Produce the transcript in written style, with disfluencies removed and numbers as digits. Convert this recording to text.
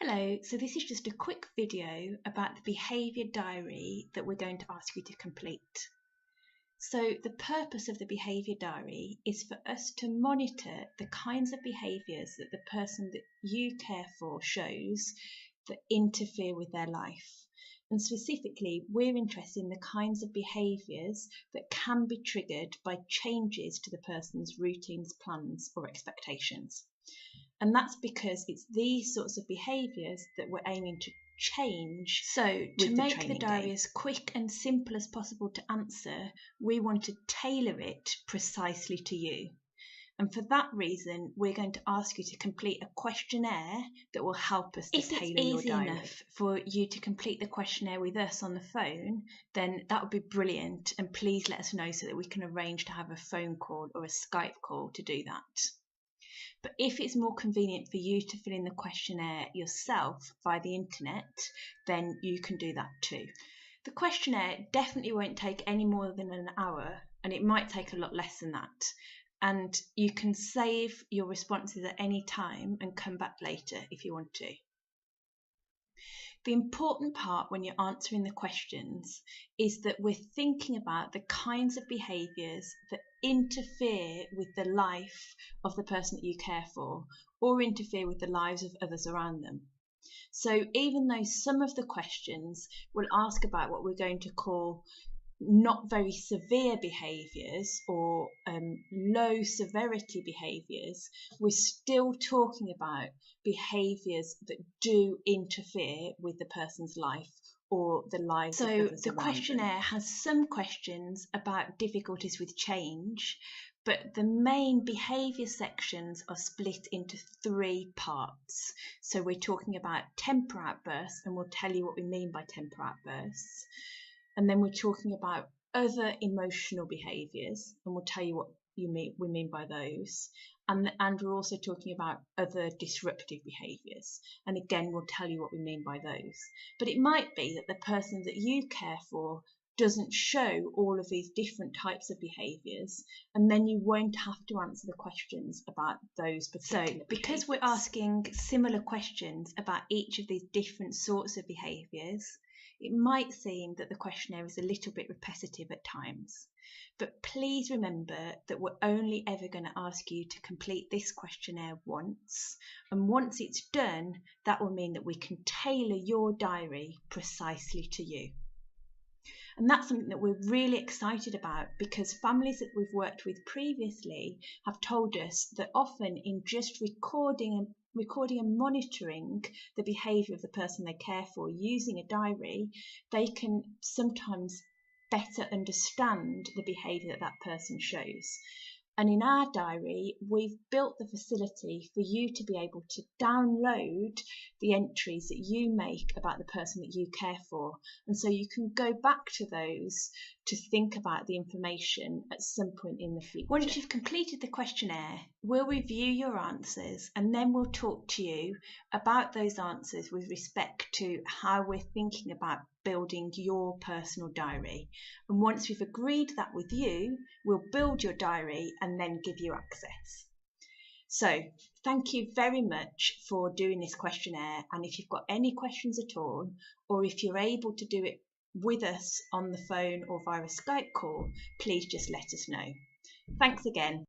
Hello, so this is just a quick video about the behaviour diary that we're going to ask you to complete. So the purpose of the behaviour diary is for us to monitor the kinds of behaviours that the person that you care for shows that interfere with their life. And specifically, we're interested in the kinds of behaviours that can be triggered by changes to the person's routines, plans or expectations. And that's because it's these sorts of behaviours that we're aiming to change. So to make the diary as quick and simple as possible to answer, we want to tailor it precisely to you. And for that reason, we're going to ask you to complete a questionnaire that will help us to tailor your diary. If it's easy enough for you to complete the questionnaire with us on the phone, then that would be brilliant. And please let us know so that we can arrange to have a phone call or a Skype call to do that. But if it's more convenient for you to fill in the questionnaire yourself via the internet, then you can do that too. The questionnaire definitely won't take any more than an hour, and it might take a lot less than that. And you can save your responses at any time and come back later if you want to. The important part when you're answering the questions is that we're thinking about the kinds of behaviours that interfere with the life of the person that you care for or interfere with the lives of others around them. So even though some of the questions will ask about what we're going to call not very severe behaviours or low severity behaviours, we're still talking about behaviours that do interfere with the person's life or the lives of others around them. So the questionnaire has some questions about difficulties with change, but the main behaviour sections are split into 3 parts. So we're talking about temper outbursts, and we'll tell you what we mean by temper outbursts. And then we're talking about other emotional behaviours, and we'll tell you what we mean by those. And we're also talking about other disruptive behaviours. And again, we'll tell you what we mean by those. But it might be that the person that you care for doesn't show all of these different types of behaviours, and then you won't have to answer the questions about those particular behaviours. Because we're asking similar questions about each of these different sorts of behaviours, it might seem that the questionnaire is a little bit repetitive at times, but please remember that we're only ever going to ask you to complete this questionnaire once, and once it's done, that will mean that we can tailor your diary precisely to you. And that's something that we're really excited about, because families that we've worked with previously have told us that often in just recording and monitoring the behaviour of the person they care for using a diary, they can sometimes better understand the behaviour that that person shows. And in our diary, we've built the facility for you to be able to download the entries that you make about the person that you care for. And so you can go back to those to think about the information at some point in the future. Once you've completed the questionnaire, we'll review your answers, and then we'll talk to you about those answers with respect to how we're thinking about building your personal diary. And once we've agreed that with you, we'll build your diary and then give you access. So thank you very much for doing this questionnaire, and if you've got any questions at all, or if you're able to do it with us on the phone or via a Skype call, please just let us know. Thanks again.